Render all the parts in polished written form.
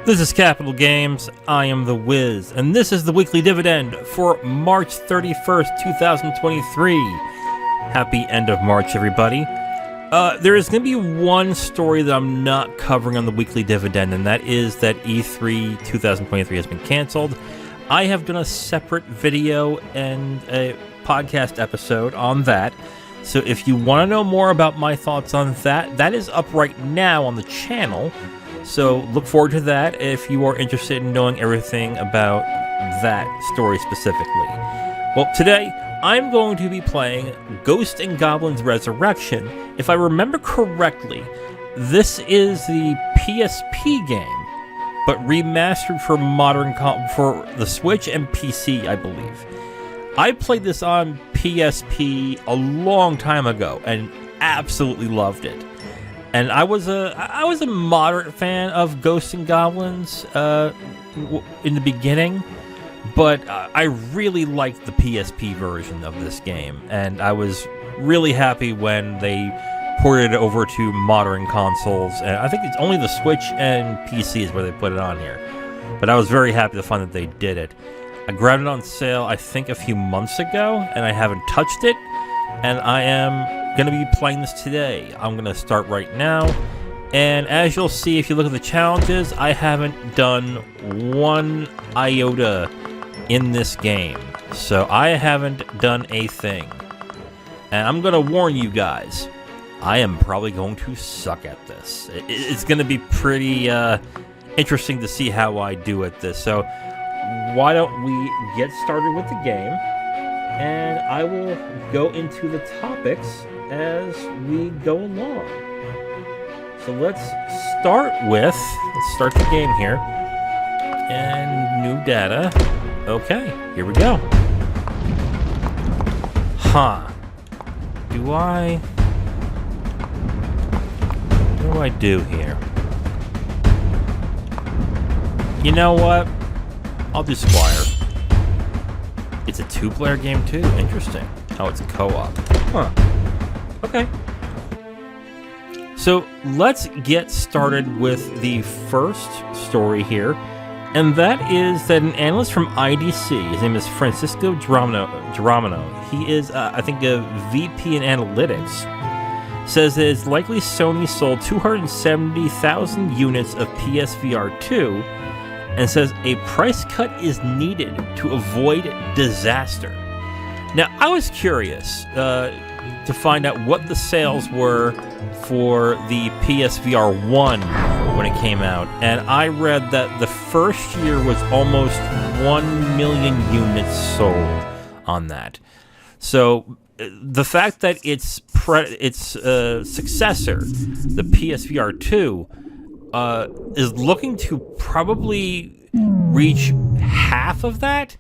This is Capital Games, I am the Wiz, and this is the Weekly Dividend for March 31st, 2023. Happy end of March, everybody. There is going to be one story that I'm not covering on the Weekly Dividend, and that is that E3 2023 has been canceled. I have done a separate video and a podcast episode on that, so if you want to know more about my thoughts on that, that is up right now on the channel. So look forward to that if you are interested in knowing everything about that story specifically. Well, today I'm going to be playing Ghosts and Goblins Resurrection. If I remember correctly, this is the PSP game, but remastered for for the Switch and PC, I believe. I played this on PSP a long time ago and absolutely loved it. And I was a moderate fan of Ghosts and Goblins in the beginning, but I really liked the PSP version of this game, and I was really happy when they ported it over to modern consoles. And I think it's only the Switch and PC is where they put it on here, but I was very happy to find that they did it. I grabbed it on sale, I think, a few months ago, and I haven't touched it, and I am going to be playing this today. I'm going to start right now, and as you'll see if you look at the challenges, I haven't done one iota in this game, so I haven't done a thing. And I'm going to warn you guys, I am probably going to suck at this. It's going to be pretty interesting to see how I do at this. So why don't we get started with the game, and I will go into the topics as we go along. So let's start the game here, and new data. Okay, here we go. What do I do here? You know what? I'll do Squire. It's a two-player game too? Interesting. Oh, it's co-op. Huh. Okay. So let's get started with the first story here, and that is that an analyst from IDC, his name is Francisco Geronimo, he is, I think, a VP in analytics, says that it's likely Sony sold 270,000 units of PSVR2, and says a price cut is needed to avoid disaster. Now, I was curious to find out what the sales were for the PSVR 1 when it came out, and I read that the first year was almost 1 million units sold on that. So the fact that its successor, the PSVR 2, is looking to probably reach half of that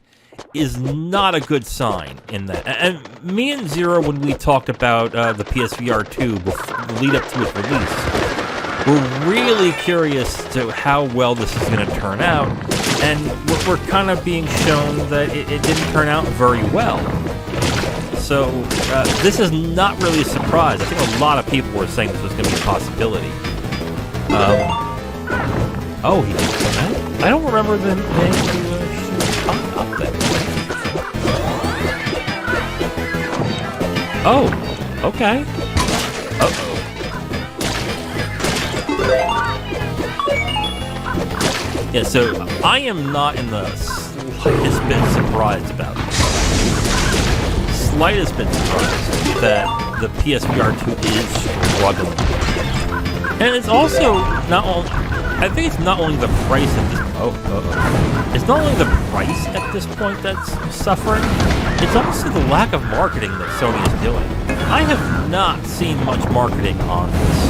is not a good sign in that. And me and Zero, when we talked about the PSVR 2 the lead up to its release, we're really curious to how well this is going to turn out, and we're kind of being shown that it didn't turn out very well. So this is not really a surprise. I think a lot of people were saying this was going to be a possibility. Oh, I don't remember the name up there. Oh, okay. Uh-oh. Yeah, so I am not in the slightest bit surprised about it. Slightest bit surprised that the PSVR 2 is struggling. And it's also not only, I think it's not only the price at this it's not only the price at this point that's suffering, it's also the lack of marketing that Sony is doing. I have not seen much marketing on this,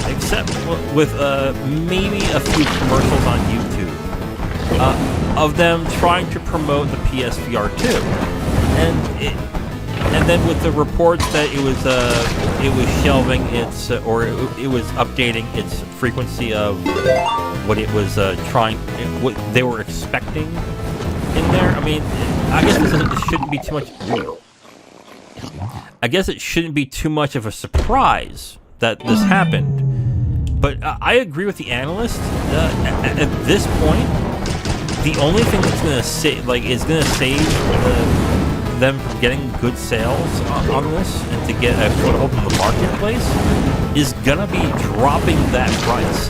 except with maybe a few commercials on YouTube of them trying to promote the PSVR 2, and then with the reports that it was shelving its or it was updating its frequency of what it was what they were expecting in there. I mean, I guess it shouldn't be too much. I guess it shouldn't be too much of a surprise that this happened. But I agree with the analyst. At this point, the only thing that's going to save them from getting good sales on this and to get a foothold in the marketplace is going to be dropping that price.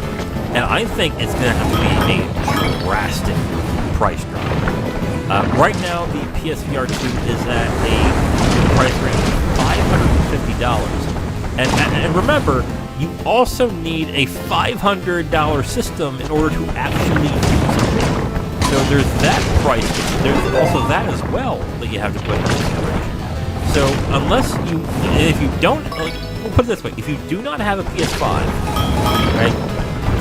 And I think it's going to have to be a drastic price drop. Right now, the PSVR2 is at a price range of $550. And remember, you also need a $500 system in order to actually use it. So there's that price. There's also that as well that you have to put in consideration. So if you don't, we'll put it this way: if you do not have a PS5, right,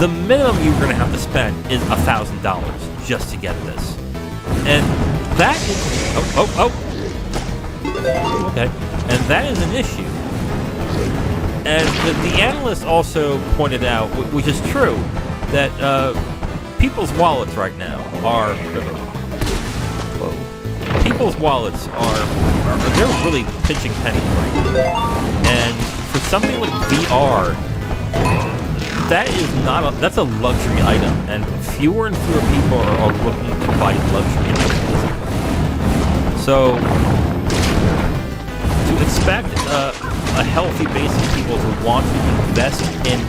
the minimum you're going to have to spend is $1,000 just to get this, and that is okay, and that is an issue. And the analyst also pointed out, which is true, that people's wallets right now are... People's wallets they're really pinching pennies right now. And for something like VR, that's a luxury item, and fewer and fewer people are looking to buy luxury items. So, to expect a healthy base of people who want to invest in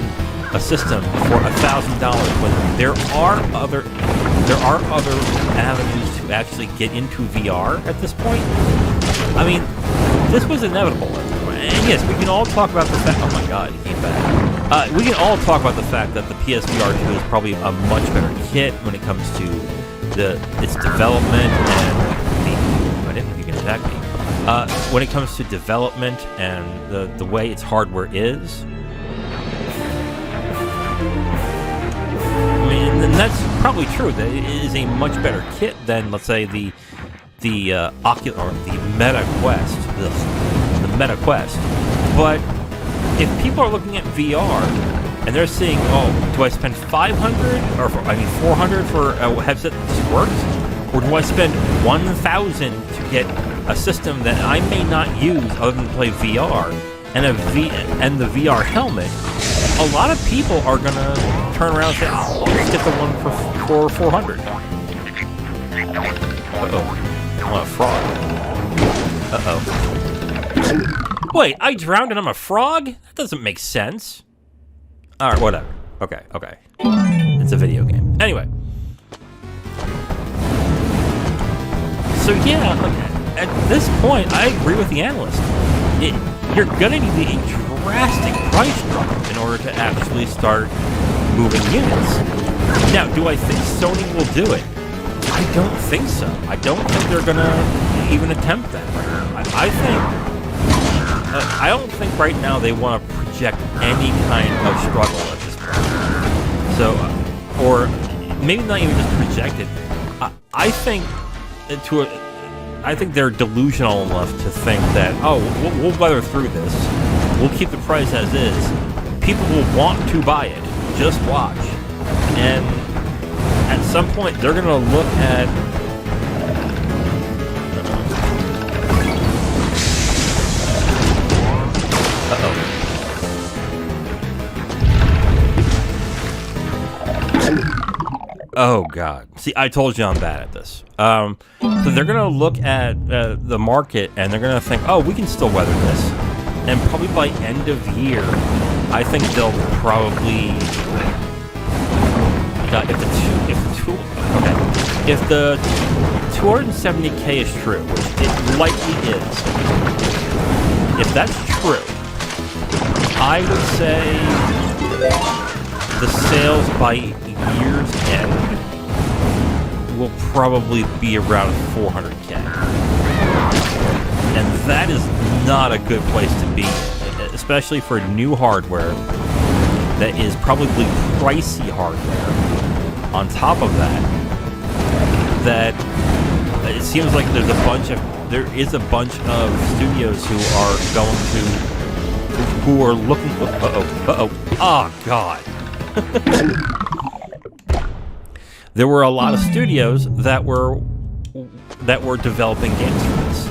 a system for $1,000 when there are other avenues to actually get into VR at this point. I mean, this was inevitable. And yes, we can all talk about the fact. Oh my God, he came back. We can all talk about the fact that the PSVR2 is probably a much better kit when it comes to its development and I didn't think you can attack me. When it comes to development and the way its hardware is. I mean, and that's probably true. That it is a much better kit than, let's say, the Oculus or the Meta Quest. The Meta Quest. But if people are looking at VR and they're seeing, oh, do I spend $500 or $400 for a headset that just works, or do I spend $1,000 to get a system that I may not use other than play VR and the VR helmet? A lot of people are gonna turn around and say, "Oh, I'll just get the one for $400." I want a frog. Wait, I drowned and I'm a frog? That doesn't make sense. All right, whatever. Okay. It's a video game. Anyway. So yeah, at this point, I agree with the analyst. You're gonna need a drastic price drop in order to actually start moving units. Now, do I think Sony will do it? I don't think so. I don't think they're gonna even attempt that. I don't think right now they want to project any kind of struggle at this point. So, or maybe not even just project it. I think they're delusional enough to think that, oh, we'll weather through this. We'll keep the price as is. People will want to buy it. Just watch. And at some point, they're going to look at... Oh, God. See, I told you I'm bad at this. So they're going to look at the market, and they're going to think, oh, we can still weather this. And probably by end of year, I think they'll probably... if the 270K is true, which it likely is, if that's true, I would say the sales by year's end will probably be around 400K. And that is not a good place to be, especially for new hardware that is probably pricey hardware. On top of that it seems like there is a bunch of studios who are looking. Oh God. There were a lot of studios that were developing games for this.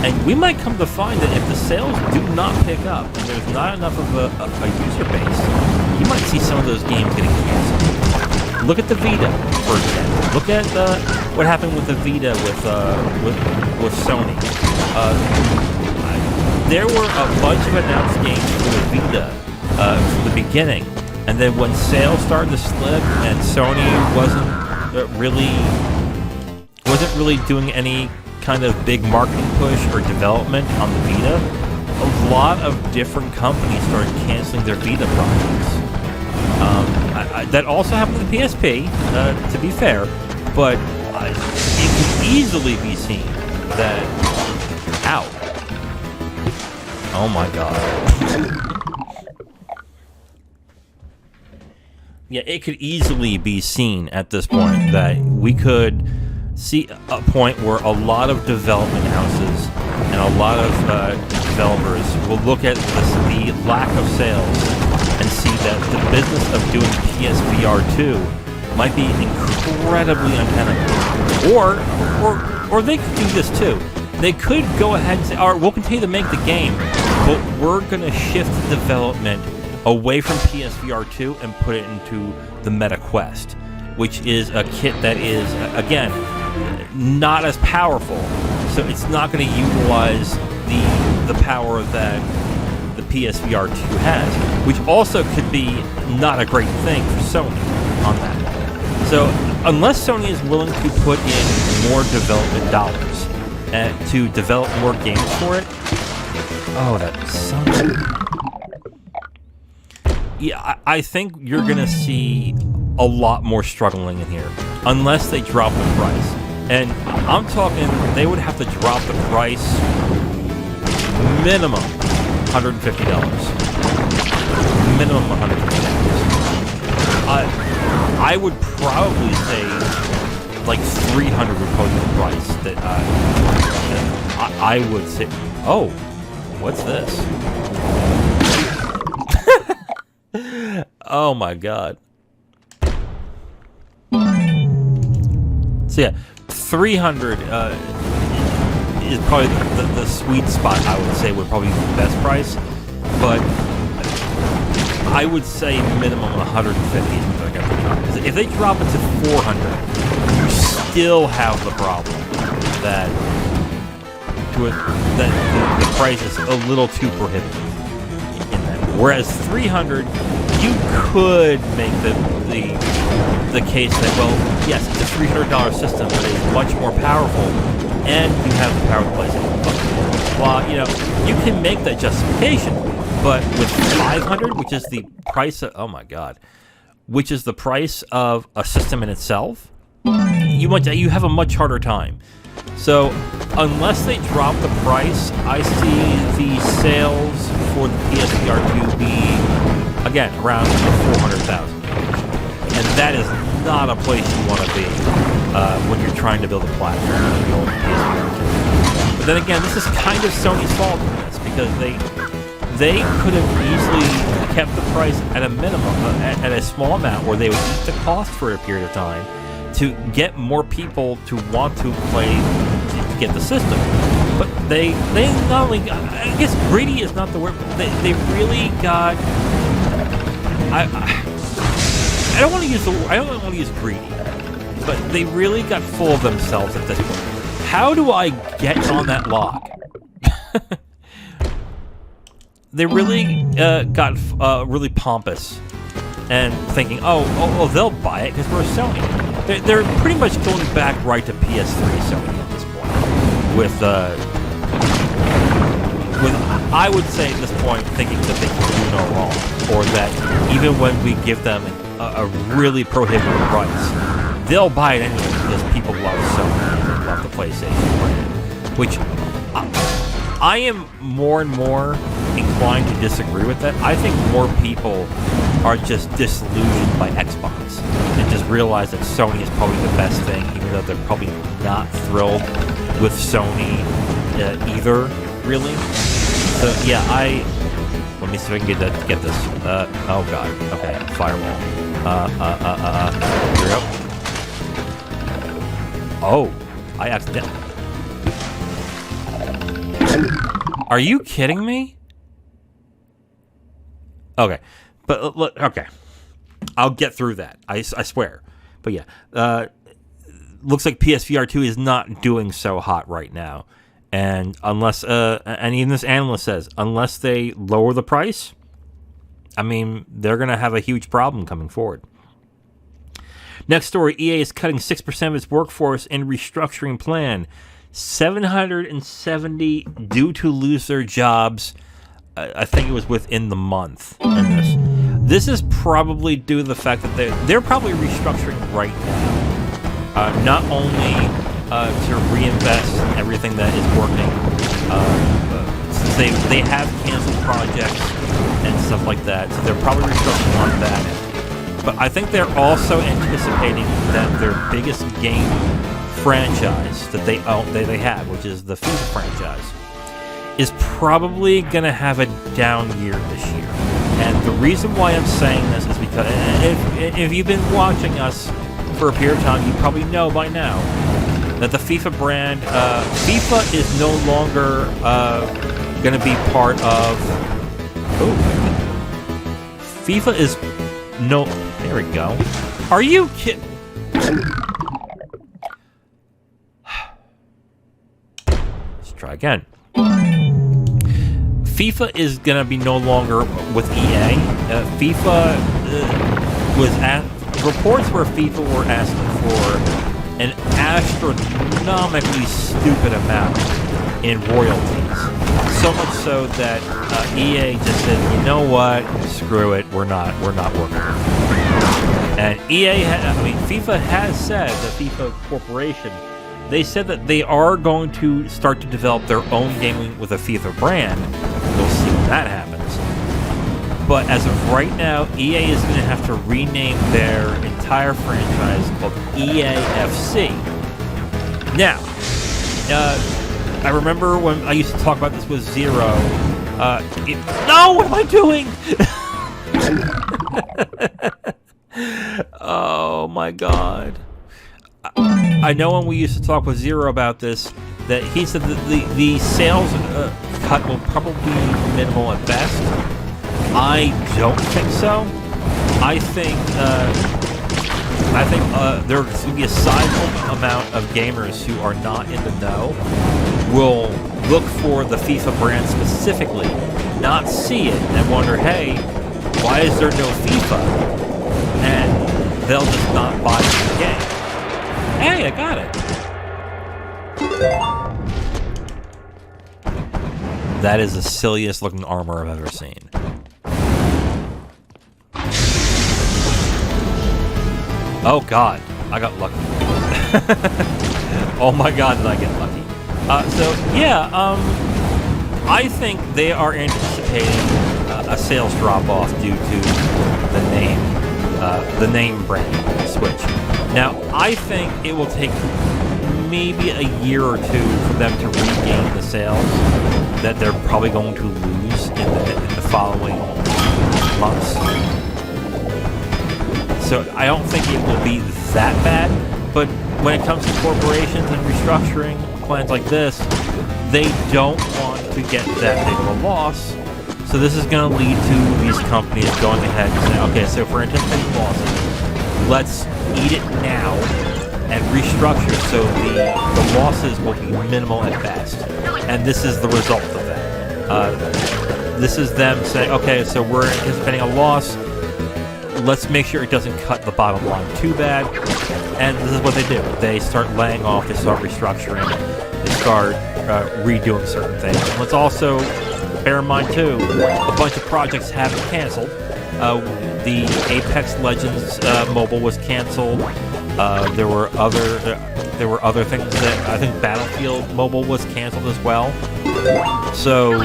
And we might come to find that if the sales do not pick up and there's not enough of a user base, you might see some of those games getting canceled. Look at the Vita, for example. Look at what happened with the Vita with Sony. There were a bunch of announced games for the Vita from the beginning, and then when sales started to slip and Sony wasn't really doing any kind of big marketing push or development on the Vita, a lot of different companies started canceling their Vita projects. That also happened to the PSP, to be fair, but it can easily be seen that... Ow. Oh my god. Yeah, it could easily be seen at this point that we could see a point where a lot of development houses and a lot of developers will look at the lack of sales and see that the business of doing PSVR2 might be incredibly untenable. Or they could do this too. They could go ahead and say, all right, we'll continue to make the game, but we're going to shift the development away from PSVR2 and put it into the Meta Quest, which is a kit that is, again, not as powerful. So it's not going to utilize the power that the PSVR2 has, which also could be not a great thing for Sony on that. So unless Sony is willing to put in more development dollars to develop more games for it, oh, that sounds... Yeah, I think you're going to see a lot more struggling in here, unless they drop the price. And I'm talking, they would have to drop the price minimum $150. Minimum $150. I would probably say like $300 would probably be the price that I would say. Oh, what's this? Oh my god. So yeah, 300 is probably the sweet spot. I would say would probably be the best price, but I would say minimum 150 is what they're going to drop. Because if they drop it to 400, you still have the problem that the price is a little too prohibitive in that. Whereas 300, you could make the case that, well, yes, it's a $300 system, but it's much more powerful, and you have the power to play it. Well, you know, you can make that justification, but with 500, which is the price of, oh my god, which is the price of a system in itself, you have a much harder time. So, unless they drop the price, I see the sales for the PSVR2 be, again, around 400,000. And that is not a place you want to be when you're trying to build a platform on the old PSVR2. But then again, this is kind of Sony's fault in this, because they could have easily kept the price at a minimum, at a small amount, where they would eat the cost for a period of time to get more people to want to play, to get the system. But they not only got, I guess greedy is not the word, but they really got, I don't want to use greedy, but they really got full of themselves at this point. How do I get on that log? They really got really pompous and thinking, oh, they'll buy it because we're Sony. They're pretty much going back right to PS3 Sony at this point. With I would say at this point, thinking that they can do no wrong, or that even when we give them a really prohibitive price, they'll buy it anyway because people love Sony and love the PlayStation brand. Which I am more and more inclined to disagree with that. I think more people are just disillusioned by Xbox and just realize that Sony is probably the best thing, even though they're probably not thrilled with Sony either, really. So yeah, let me see if I can get this. Oh god, okay, firewall. Here we go. Oh, I accidentally. Are you kidding me? Okay, But look, okay, I'll get through that. I swear. But yeah, looks like PSVR2 is not doing so hot right now, and unless and even this analyst says unless they lower the price, I mean they're gonna have a huge problem coming forward. Next story: EA is cutting 6% of its workforce in restructuring plan. 770 due to lose their jobs. I think it was within the month. This is probably due to the fact that they're probably restructuring right now. Not only to reinvest in everything that is working, since they have canceled projects and stuff like that, so they're probably restructuring on that. But I think they're also anticipating that their biggest game franchise that they have, which is the FIFA franchise, is probably going to have a down year this year. And the reason why I'm saying this is because if you've been watching us for a period of time, you probably know by now that the FIFA brand, FIFA is no longer going to be part of... FIFA is... No... There we go. Are you kidding? Let's try again. FIFA is going to be no longer with EA. FIFA was at reports where FIFA were asking for an astronomically stupid amount in royalties. So much so that EA just said, you know what, screw it, we're not working. And FIFA has said, the FIFA Corporation, they said that they are going to start to develop their own gaming with a FIFA brand. We'll see when that happens. But as of right now, EA is going to have to rename their entire franchise called EAFC. Now, I remember when I used to talk about this with Zero. No, what am I doing? Oh my god. I know when we used to talk with Zero about this, that he said that the sales cut will probably be minimal at best. I don't think so. I think there's going to be a sizable amount of gamers who are not in the know will look for the FIFA brand specifically, not see it, and wonder, hey, why is there no FIFA? And they'll just not buy the game. Hey, I got it. That is the silliest looking armor I've ever seen. Oh god, I got lucky. Oh my god, did I get lucky. I think they are anticipating a sales drop-off due to the name brand switch. Now, I think it will take maybe a year or two for them to regain the sales that they're probably going to lose in the following months. So I don't think it will be that bad, but when it comes to corporations and restructuring plans like this, they don't want to get that big of a loss. So this is going to lead to these companies going ahead and saying, okay, so if we're anticipating losses, let's eat it now and restructure so the losses will be minimal at best. And this is the result of that. This is them saying, okay, so we're anticipating a loss. Let's make sure it doesn't cut the bottom line too bad. And this is what they do. They start laying off, they start restructuring, they start redoing certain things. And let's also bear in mind, too, a bunch of projects have been canceled. The Apex Legends mobile was canceled. There were other things that I think Battlefield mobile was canceled as well. So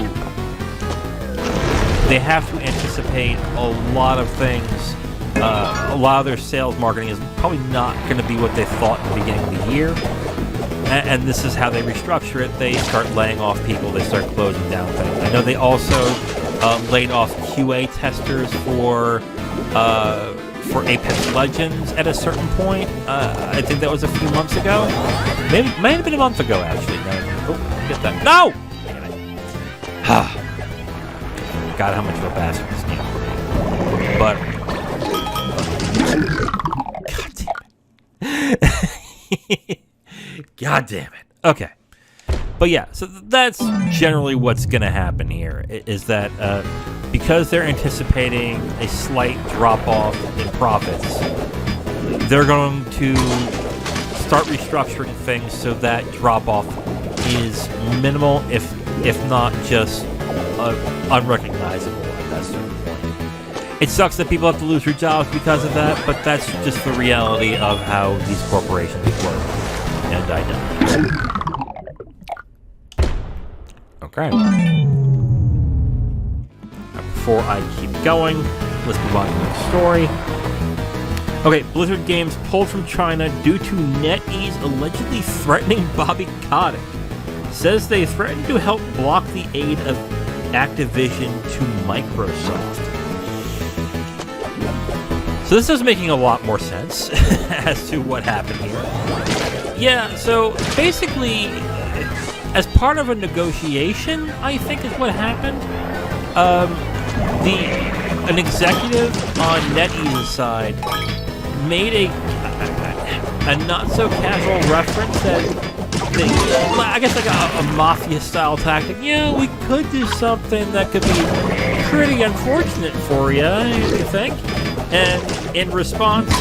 they have to anticipate a lot of things. A lot of their sales marketing is probably not going to be what they thought in the beginning of the year. And this is how they restructure it. They start laying off people. They start closing down things. I know they also laid off QA testers for Apex Legends at a certain point. I think that was a few months ago. Maybe might have been a month ago, actually. No, get that. No! God, how much of a bastard this game is. But God damn it. Okay. But yeah, so that's generally what's going to happen here, is that because they're anticipating a slight drop-off in profits, they're going to start restructuring things so that drop-off is minimal, if not just unrecognizable at that certain point. It sucks that people have to lose their jobs because of that, but that's just the reality of how these corporations work. And I know. Okay. Before I keep going, let's move on to the story. Okay, Blizzard Games pulled from China due to Netease allegedly threatening Bobby Kotick. Says they threatened to help block the aid of Activision to Microsoft. So this is making a lot more sense as to what happened here. Yeah, so basically, as part of a negotiation, I think is what happened. An executive on Netease's side made a not so casual reference that I guess like a mafia style tactic. Yeah, we could do something that could be pretty unfortunate for you, you think? And in response,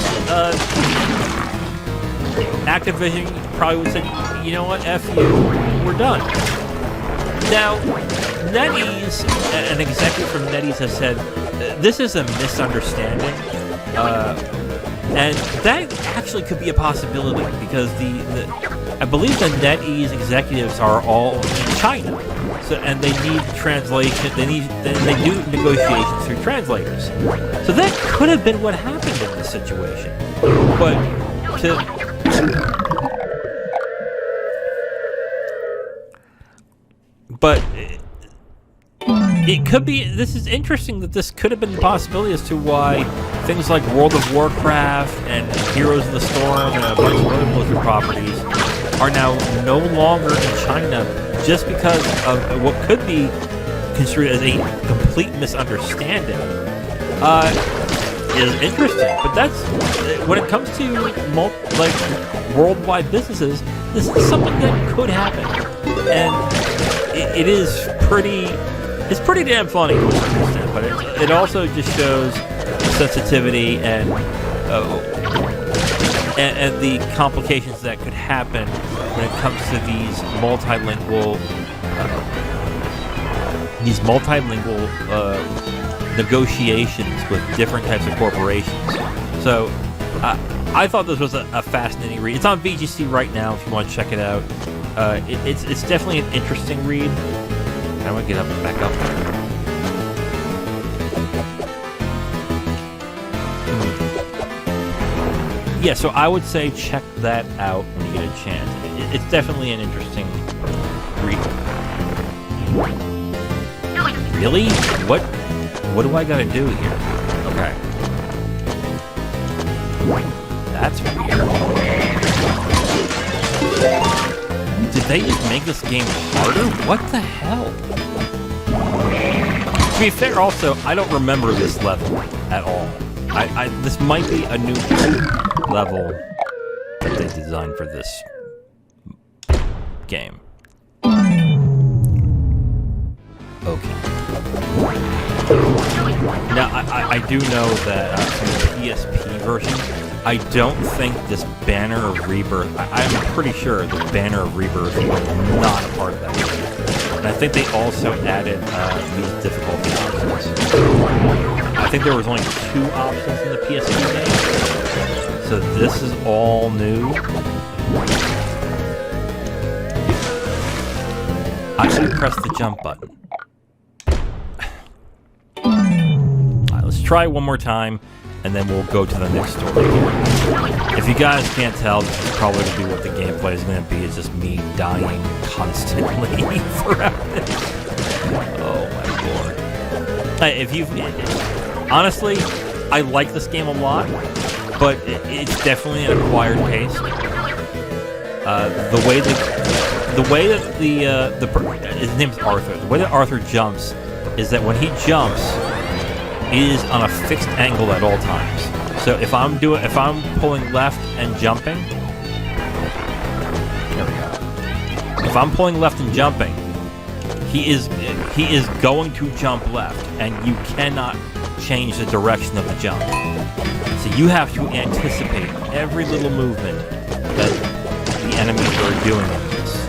Activision probably would say, you know what, F you, we're done. Now, Netease, an executive from Netease has said, this is a misunderstanding, and that actually could be a possibility, because I believe the Netease executives are all in China, and they need translation, they do negotiations through translators. So that could have been what happened in this situation. But it could be, this is interesting that this could have been the possibility as to why things like World of Warcraft and Heroes of the Storm and a bunch of other Blizzard properties are now no longer in China just because of what could be construed as a complete misunderstanding. Is interesting, but that's when it comes to worldwide businesses, this is something that could happen, and it's pretty damn funny to understand, but it also just shows sensitivity and the complications that could happen when it comes to these multilingual negotiations with different types of corporations. So I thought this was a fascinating read. It's on VGC right now if you want to check it out. It's definitely an interesting read. How do I get back up? Yeah, so I would say check that out when you get a chance. It's definitely an interesting read. Really? What do I gotta do here? Okay. That's weird. Did they just make this game harder? What the hell? To be fair, also, I don't remember this level at all. This might be a new level that they designed for this game. Okay. Now, I do know that from the PSP version, I don't think this Banner of Rebirth, I'm pretty sure the Banner of Rebirth was not a part of that game. And I think they also added these difficulty options. I think there was only 2 options in the PSP game. So this is all new. I should press the jump button. Alright, let's try one more time, and then we'll go to the next story. If you guys can't tell, this is probably going to be what the gameplay is going to be. It's just me dying constantly throughout this. Oh my lord. Honestly, I like this game a lot, but it's definitely an acquired taste. The way that his name's Arthur. The way that Arthur jumps is that when he jumps, is on a fixed angle at all times. So if I'm pulling left and jumping, there we go. If I'm pulling left and jumping, he is going to jump left, and you cannot change the direction of the jump. So you have to anticipate every little movement that the enemies are doing in this.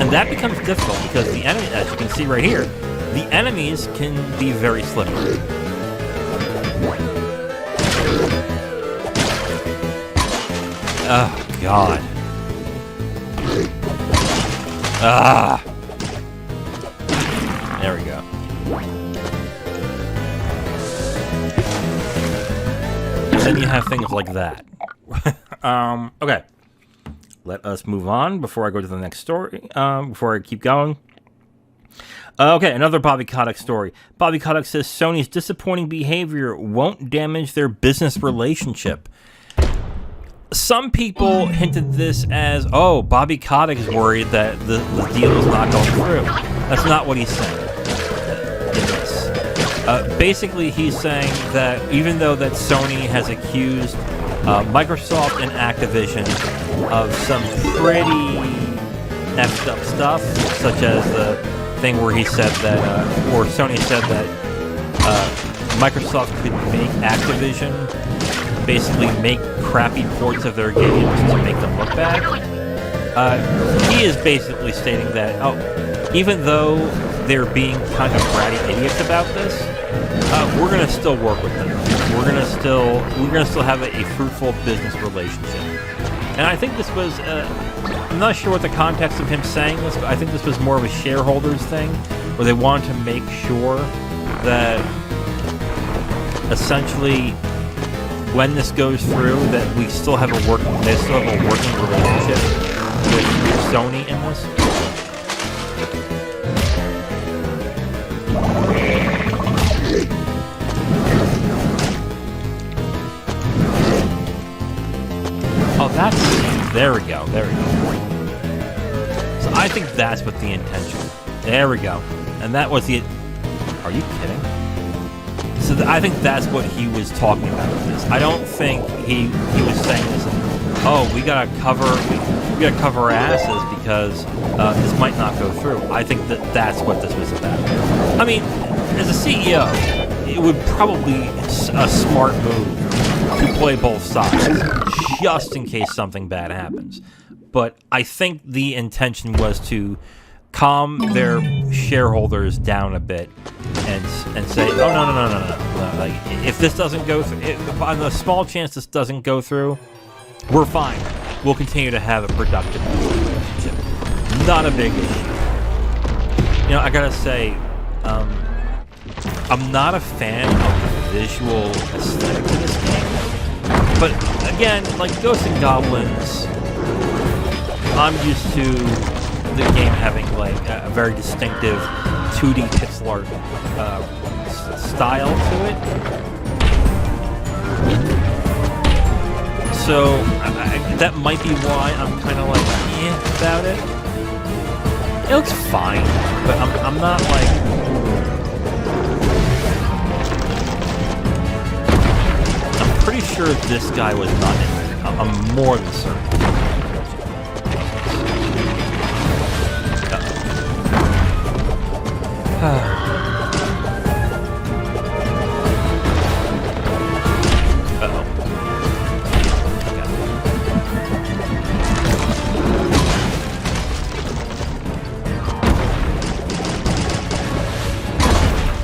And that becomes difficult because the enemy, as you can see right here, the enemies can be very slippery. Oh, God. Ah! There we go. Then you have things like that. Okay. Let us move on before I go to the next story, before I keep going. Okay, another Bobby Kotick story. Bobby Kotick says Sony's disappointing behavior won't damage their business relationship. Some people hinted this as, oh, Bobby Kotick is worried that the deal is not going through. That's not what he's saying in this. Basically, he's saying that even though that Sony has accused Microsoft and Activision of some pretty effed up stuff, such as the thing where he said that, or Sony said that Microsoft could make Activision basically make crappy ports of their games to make them look bad. He is basically stating that, even though they're being kind of bratty idiots about this, we're gonna still work with them. We're gonna still have a fruitful business relationship. And I think this was, I'm not sure what the context of him saying this, but I think this was more of a shareholders thing, where they wanted to make sure that essentially when this goes through, that they still have a working relationship with Sony in this. Oh, there we go. So I think that's what the intention. There we go. And that was the... Are you kidding? So I think that's what he was talking about with this. I don't think he was saying this, we gotta cover our asses because this might not go through. I think that's what this was about. I mean, as a CEO, it would probably be a smart move to play both sides, just in case something bad happens. But I think the intention was to calm their shareholders down a bit and say, oh, no. Like, if this doesn't go through, on the small chance this doesn't go through, we're fine. We'll continue to have a productive relationship. Not a big issue. You know, I gotta say, I'm not a fan of the visual aesthetic of this game. But again, like Ghosts and Goblins, I'm used to the game having like a very distinctive 2D pixel art style to it. So that might be why I'm kind of like about it. It looks fine, but I'm not like. I'm pretty sure this guy was not in it. I'm more than certain.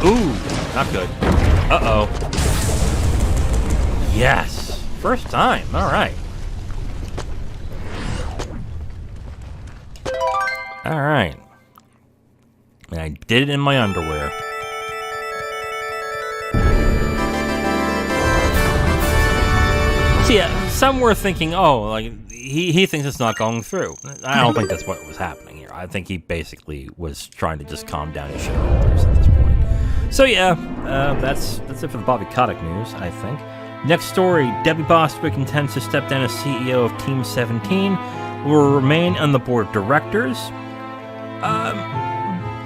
Ooh, not good. Uh-oh. Yes. First time. All right. All right. And I did it in my underwear. So yeah, some were thinking, oh, like, he thinks it's not going through. I don't think that's what was happening here. I think he basically was trying to just calm down his shareholders at this point. So yeah, that's it for the Bobby Kotick news, I think. Next story, Debbie Bostwick intends to step down as CEO of Team 17, will remain on the board of directors.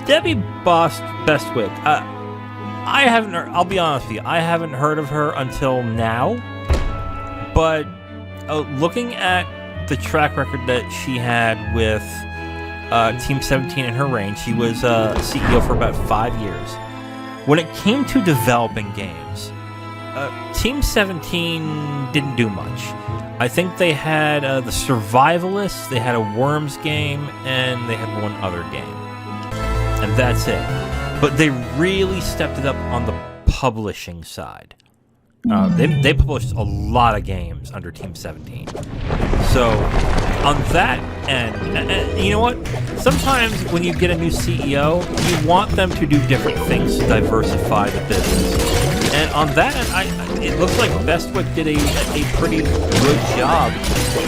Debbie Bostwick, I haven't heard, I'll be honest with you, I haven't heard of her until now, but looking at the track record that she had with Team 17 in her reign, she was CEO for about 5 years. When it came to developing games, Team 17 didn't do much. I think they had The Survivalists, they had a Worms game, and they had one other game. And that's it. But they really stepped it up on the publishing side. They published a lot of games under Team 17. So, on that end, and you know what? Sometimes when you get a new CEO, you want them to do different things to diversify the business. And on that end, it looks like Bestwick did a pretty good job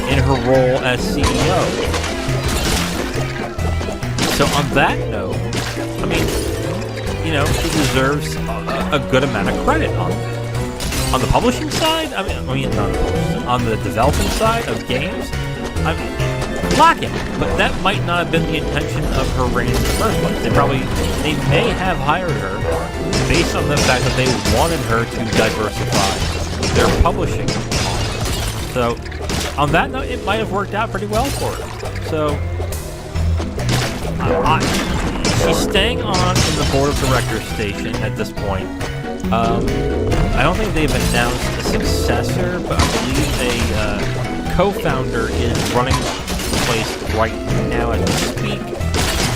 in her role as CEO. So on that note, I mean, you know, she deserves a good amount of credit on the publishing side. I mean, not the publishing, on the developing side of games. I mean, lacking, but that might not have been the intention of her reign in the first place. They may have hired her based on the fact that they wanted her to diversify their publishing. So, on that note, it might have worked out pretty well for her. So, she's staying on in the board of directors station at this point. I don't think they've announced a successor, but I believe a co-founder is running the place right now as we speak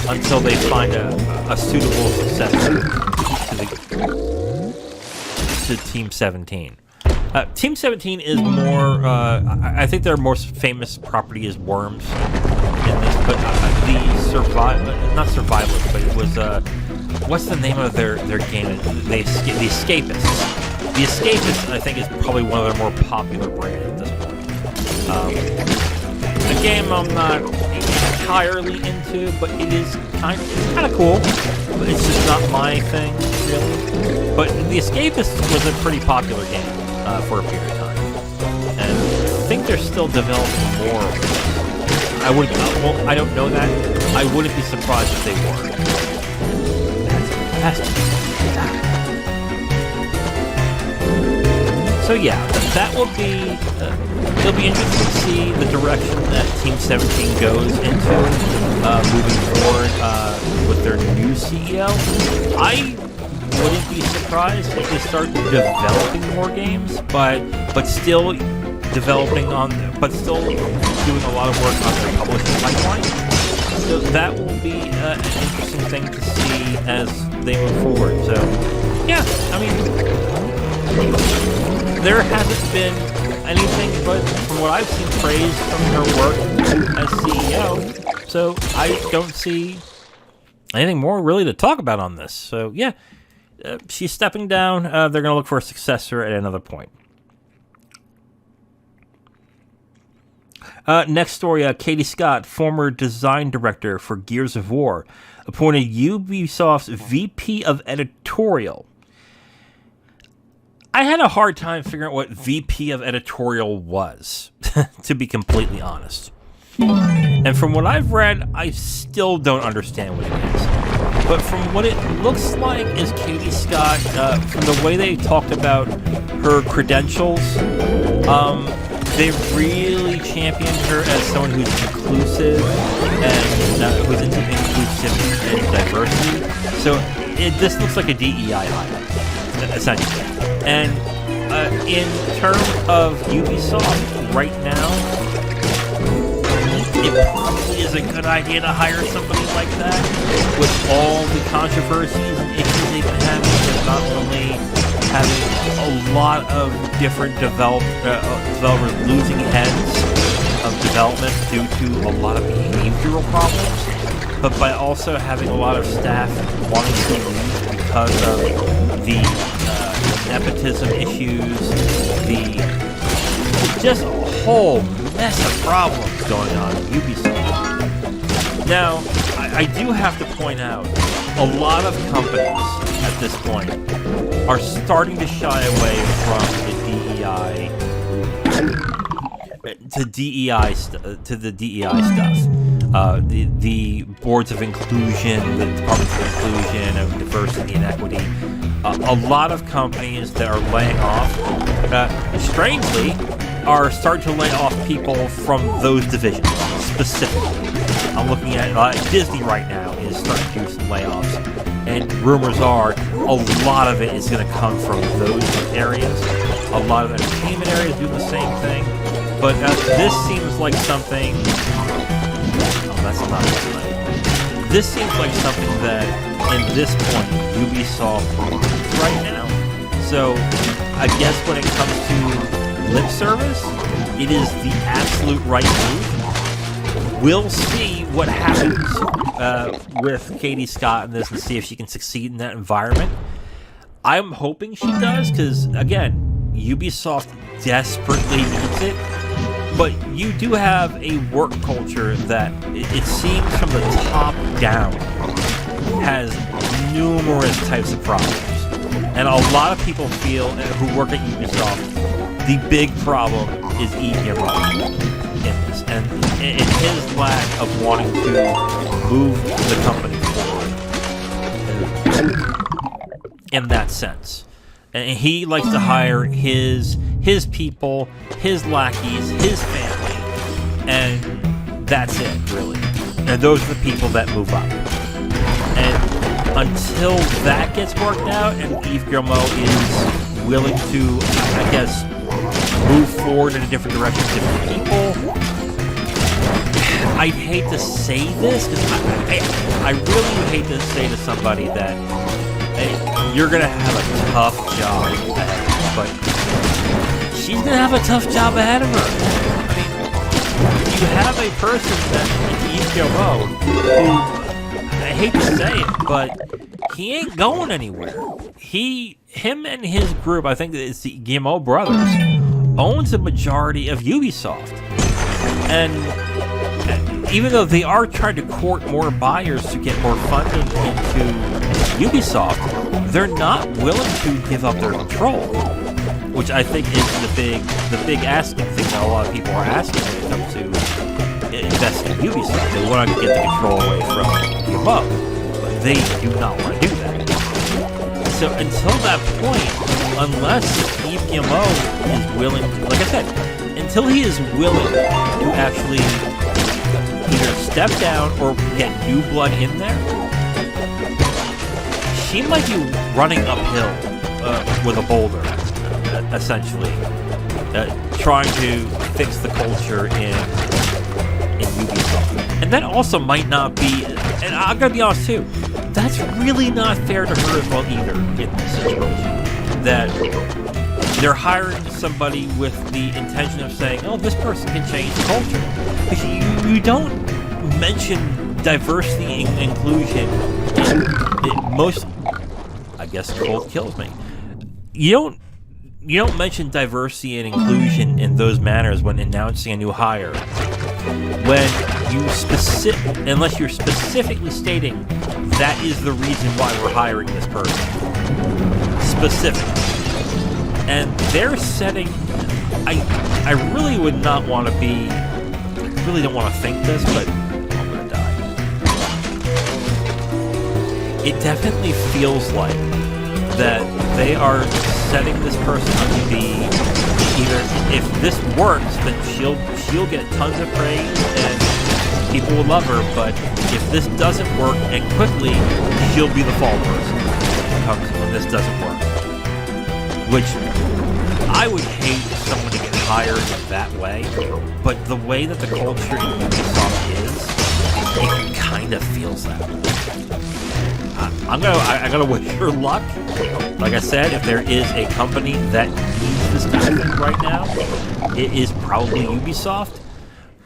until they find a suitable successor to Team 17. Team 17 is more, I think their most famous property is Worms in this, but not Survivalists, but it was, what's the name of their game? The Escapists. The Escapists, I think, is probably one of their more popular brands at this point. A game I'm not entirely into, but it is kind of cool, but it's just not my thing, really. But The Escapists was a pretty popular game for a period of time, and I think they're still developing more. I don't know that. I wouldn't be surprised if they were. So yeah, that will be. It'll be interesting to see the direction that Team 17 goes into moving forward with their new CEO. I wouldn't be surprised if they start developing more games, but still developing but still doing a lot of work on their publishing pipeline. So that will be an interesting thing to see as they move forward. So yeah, I mean, there hasn't been anything but, from what I've seen, praise from her work as CEO. So I don't see anything more really to talk about on this. So yeah, she's stepping down. They're going to look for a successor at another point. Next story, Katie Scott, former design director for Gears of War, appointed Ubisoft's VP of Editorial. I had a hard time figuring out what VP of Editorial was, to be completely honest. And from what I've read, I still don't understand what it is. But from what it looks like is Katie Scott, from the way they talked about her credentials, they really championed her as someone who's inclusive and who's into inclusivity and diversity. So this looks like a DEI hire, essentially. And in terms of Ubisoft right now, it probably is a good idea to hire somebody like that with all the controversies and issues they've been having, with not only having a lot of different developers losing heads of development due to a lot of behavioral problems, but by also having a lot of staff wanting to leave because of the nepotism issues, just a whole mess of problems going on at Ubisoft. Now, I do have to point out, a lot of companies at this point are starting to shy away from the DEI stuff. The boards of inclusion, the departments of inclusion, of diversity and equity. a lot of companies that are laying off, strangely, are starting to lay off people from those divisions specifically. I'm looking at Disney right now is starting to do some layoffs, and rumors are a lot of it is going to come from those areas. A lot of entertainment areas do the same thing, but this seems like something. Oh, that's not right. This seems like something that, in this point, Ubisoft needs right now. So, I guess when it comes to lip service, it is the absolute right move. We'll see what happens with Katie Scott in this and see if she can succeed in that environment. I'm hoping she does because, again, Ubisoft desperately needs it. But you do have a work culture that, it seems from the top down, has numerous types of problems. And a lot of people feel, who work at Ubisoft, the big problem is EMO in this. And his lack of wanting to move the company forward in that sense. And he likes to hire his people, his lackeys, his family, and that's it, really. And those are the people that move up. And until that gets worked out, and Yves Guillemot is willing to, I guess, move forward in a different direction with different people, I'd hate to say this, because I really would hate to say to somebody that, hey, you're going to have a tough job ahead, but she's going to have a tough job ahead of her. I mean, you have a person that, Yves Guillemot, who, I hate to say it, but he ain't going anywhere. Him and his group, I think it's the Guillemot brothers, owns a majority of Ubisoft. And even though they are trying to court more buyers to get more funding into Ubisoft, they're not willing to give up their control, which I think is the big asking thing that a lot of people are asking when it comes to investing in Ubisoft. They want to get the control away from Guillemot, but they do not want to do that. So until that point, unless Yves Guillemot is willing to, like I said, until he is willing to actually either step down or get new blood in there, she might be running uphill with a boulder, essentially, trying to fix the culture in Ubisoft. And that also might not be, and I'm going to be honest too, that's really not fair to her as well either in this situation. That they're hiring somebody with the intention of saying, oh, this person can change the culture. Because you don't mention diversity and inclusion in most, I guess cold kills me. You don't mention diversity and inclusion in those manners when announcing a new hire. When you unless you're specifically stating that is the reason why we're hiring this person. Specifically. And they're setting, I really would not want to be, I really don't want to think this, but I'm going to die. It definitely feels like that they are setting this person up to be either, if this works, then she'll get tons of praise and people will love her, but if this doesn't work and quickly, she'll be the fall person when this doesn't work. Which I would hate someone to get hired in that way, but the way that the culture in Ubisoft is, it kind of feels that way. I'm gonna wish her luck. Like I said, if there is a company that needs this kind of thing right now, it is probably Ubisoft.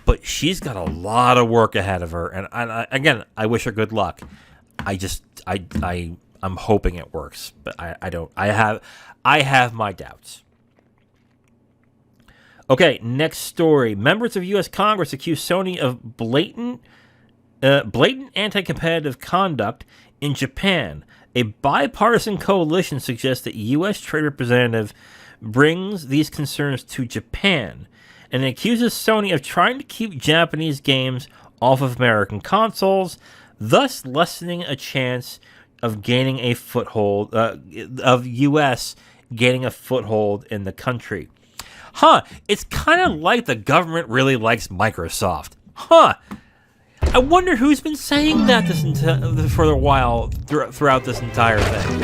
But she's got a lot of work ahead of her, and again, I wish her good luck. I'm hoping it works, but I don't. I have my doubts. Okay, next story. Members of U.S. Congress accuse Sony of blatant anti-competitive conduct in Japan. A bipartisan coalition suggests that U.S. Trade Representative brings these concerns to Japan and accuses Sony of trying to keep Japanese games off of American consoles, thus lessening a chance of gaining a foothold, of U.S. gaining a foothold in the country. It's kind of like the government really likes Microsoft. I wonder who's been saying that for a while throughout this entire thing.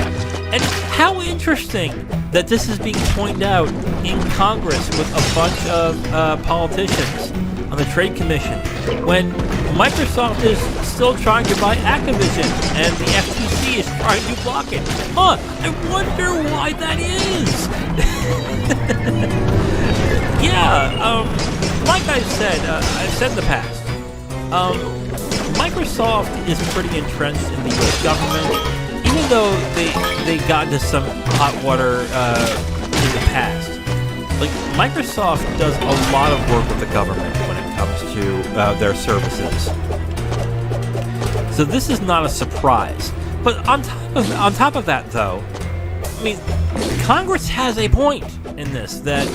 And how interesting that this is being pointed out in Congress with a bunch of politicians on the Trade Commission when Microsoft is still trying to buy Activision and the FTC is trying to block it. I wonder why that is. Like I've said in the past, Microsoft is pretty entrenched in the U.S. government, even though they got into some hot water in the past. Like, Microsoft does a lot of work with the government when it comes to their services. So this is not a surprise. But on top of that, though, I mean, Congress has a point in this, that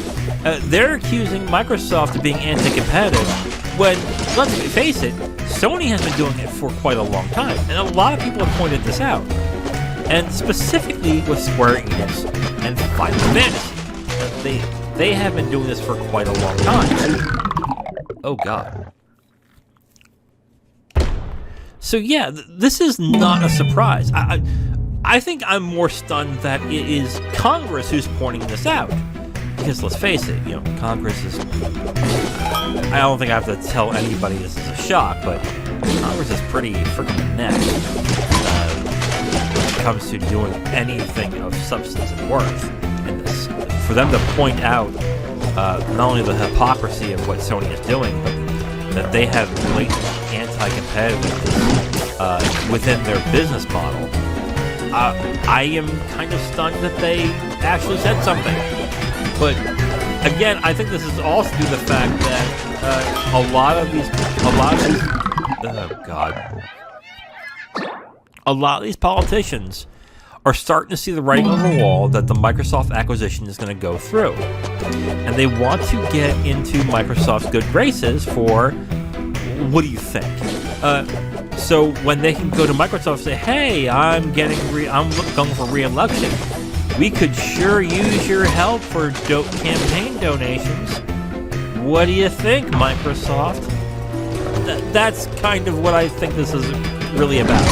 they're accusing Microsoft of being anti-competitive when, let's face it, Sony has been doing it for quite a long time, and a lot of people have pointed this out. And specifically with Square Enix and Final Fantasy. They have been doing this for quite a long time. Oh god. So yeah, this is not a surprise. I think I'm more stunned that it is Congress who's pointing this out. Because let's face it, Congress is... I don't think I have to tell anybody this is a shock, but Congress is pretty freaking inept when it comes to doing anything of substance and worth in this. For them to point out not only the hypocrisy of what Sony is doing, but that they have blatant anti-competitiveness within their business model, I am kind of stunned that they actually said something. But again, I think this is also due to the fact that a lot of these politicians are starting to see the writing on the wall that the Microsoft acquisition is going to go through, and they want to get into Microsoft's good graces for, what do you think? So when they can go to Microsoft and say, "Hey, I'm going for re-election. We could sure use your help for campaign donations. What do you think, Microsoft?" That's kind of what I think this is really about.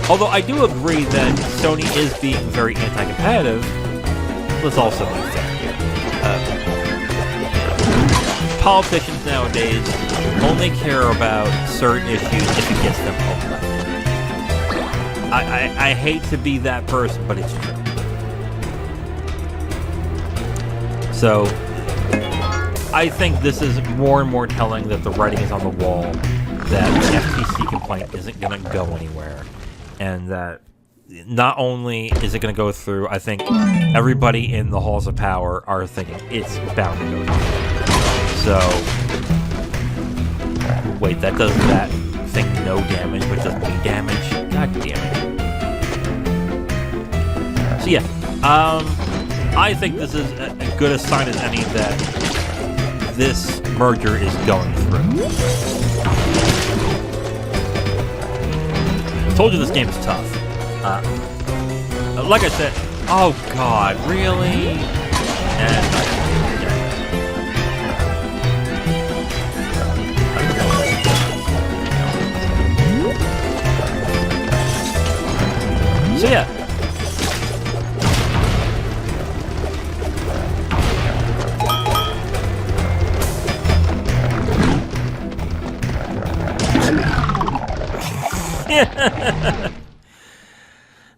Although I do agree that Sony is being very anti-competitive, let's also be fair here. Politicians nowadays only care about certain issues if it gets them elected. I hate to be that person, but it's true. So, I think this is more and more telling that the writing is on the wall, that the FTC complaint isn't going to go anywhere, and that not only is it going to go through, I think everybody in the halls of power are thinking it's bound to go through. So, wait, that does that thing no damage, but does me damage? God damn it. So yeah, I think this is as good a sign as any that this merger is going through. I told you this game is tough. Like I said, oh god, really? And so yeah.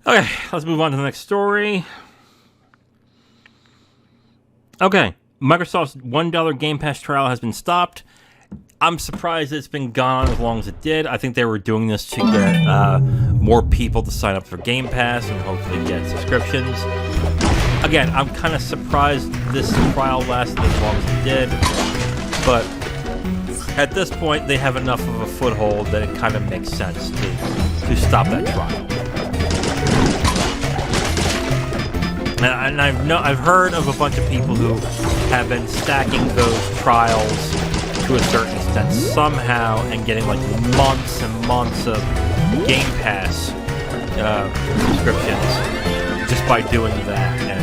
Okay, let's move on to the next story. Okay, Microsoft's $1 Game Pass trial has been stopped. I'm surprised it's been gone as long as it did. I think they were doing this to get more people to sign up for Game Pass and hopefully get subscriptions. Again, I'm kind of surprised this trial lasted as long as it did, but at this point, they have enough of a foothold that it kind of makes sense to stop that trial. And I've heard of a bunch of people who have been stacking those trials to a certain extent somehow and getting like months and months of Game Pass subscriptions just by doing that. And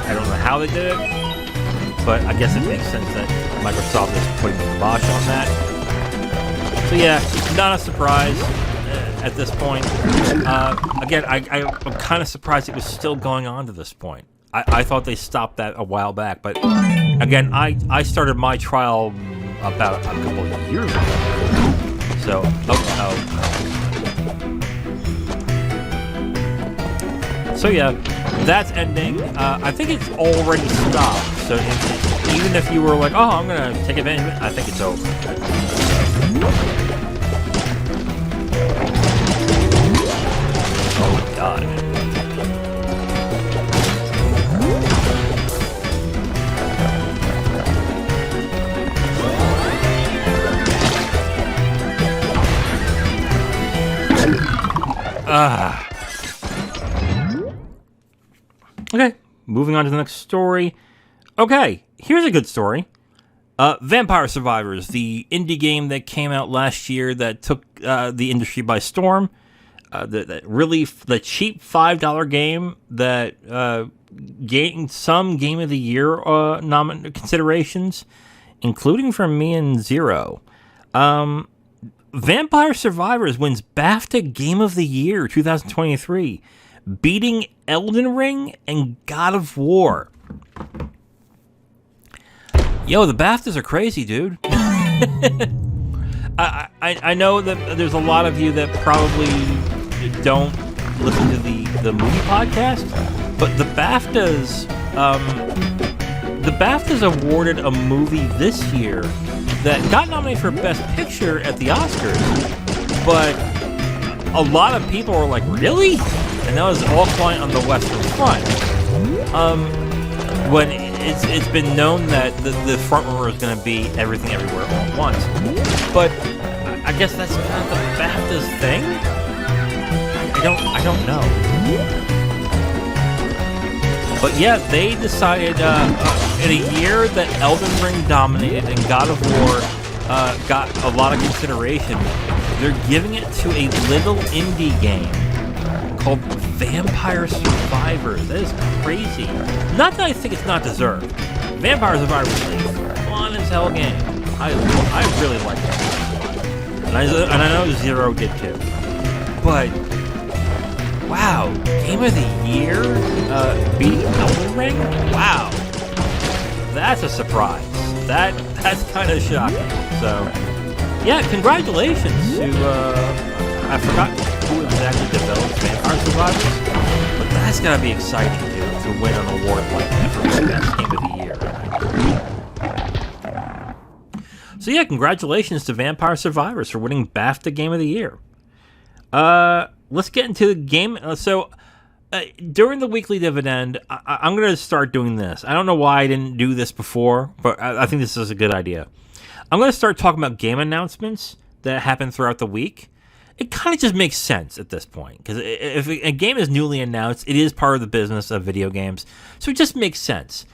I don't know how they did it, but I guess it makes sense that Microsoft is putting the kibosh on that. So yeah, not a surprise at this point. Again, I'm kind of surprised it was still going on to this point. I thought they stopped that a while back, but again, I started my trial about a couple of years ago. So, So yeah, that's ending. I think it's already stopped. So even if you were like, oh, I'm going to take advantage of it, I think it's over. Oh, God. Okay, moving on to the next story. Okay, here's a good story. Vampire Survivors, the indie game that came out last year that took the industry by storm. The cheap $5 game that gained some Game of the Year considerations, including from me and Zero. Vampire Survivors wins BAFTA Game of the Year 2023, beating Elden Ring and God of War. Yo, the BAFTAs are crazy, dude. I know that there's a lot of you that probably don't listen to the movie podcast, but the BAFTAs awarded a movie this year that got nominated for Best Picture at the Oscars, but a lot of people were like, really? And that was All Quiet on the Western Front. When it's been known that the front runner is going to be Everything Everywhere All at Once. But I guess that's kind of the BAFTAs thing? I don't know. But yeah, they decided in a year that Elden Ring dominated and God of War got a lot of consideration, they're giving it to a little indie game called Vampire Survivors. That is crazy. Not that I think it's not deserved. Vampire Survivors is a fun as hell game. I really like it. And I know Zero did too. But wow, Game of the Year beating Elden Ring? Wow. That's a surprise. That's kind of shocking. So, yeah, congratulations to, I forgot who exactly developed Vampire Survivors, but that's gotta be exciting to win an award like that for the best game of the year. So yeah, congratulations to Vampire Survivors for winning BAFTA Game of the Year. Let's get into the game. During the weekly dividend, I'm going to start doing this. I don't know why I didn't do this before, but I think this is a good idea. I'm going to start talking about game announcements that happen throughout the week. It kind of just makes sense at this point, because if a game is newly announced, it is part of the business of video games, so it just makes sense.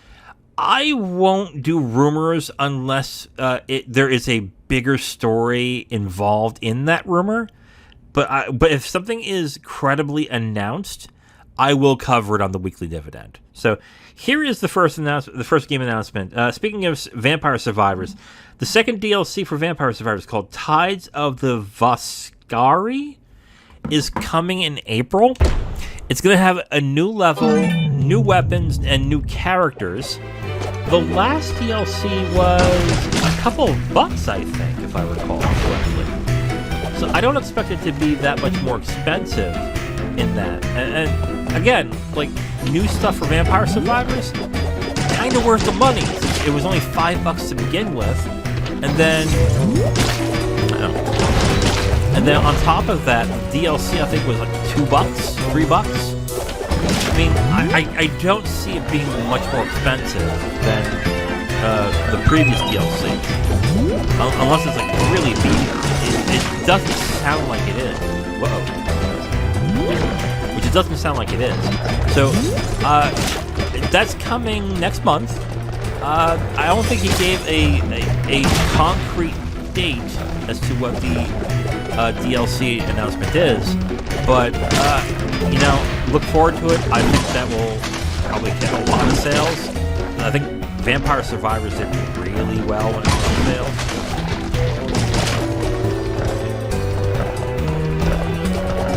I won't do rumors unless there is a bigger story involved in that rumor, but if something is credibly announced, I will cover it on the weekly dividend. So here is the first game announcement. Speaking of Vampire Survivors, the second DLC for Vampire Survivors, called Tides of the Voskari, is coming in April. It's going to have a new level, new weapons, and new characters. The last DLC was a couple of bucks, I think, if I recall correctly. So I don't expect it to be that much more expensive in that. And again, like, new stuff for Vampire Survivors, kind of worth the money. It was only $5 to begin with, and then on top of that, DLC I think was like $2, $3. I mean, I don't see it being much more expensive than the previous DLC, unless it's like really beefy. It doesn't sound like it is. Whoa. Which it doesn't sound like it is. So, that's coming next month. I don't think he gave a concrete date as to what the DLC announcement is, but look forward to it. I think that will probably get a lot of sales. I think Vampire Survivors did really well when it comes to sales.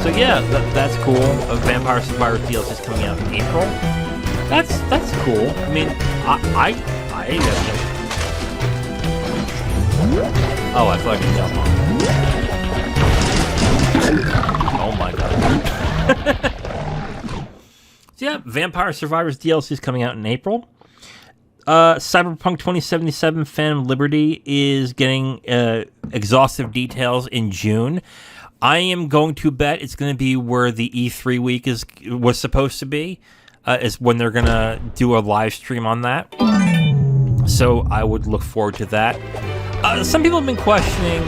So yeah, that's cool. Vampire Survivors DLC is coming out in April. That's cool. I mean, I oh, I thought I could jump on. Oh my god. So yeah, Vampire Survivors DLC is coming out in April. Cyberpunk 2077 Phantom Liberty is getting exhaustive details in June. I am going to bet it's going to be where the E3 week was supposed to be, is when they're going to do a live stream on that. So I would look forward to that. Some people have been questioning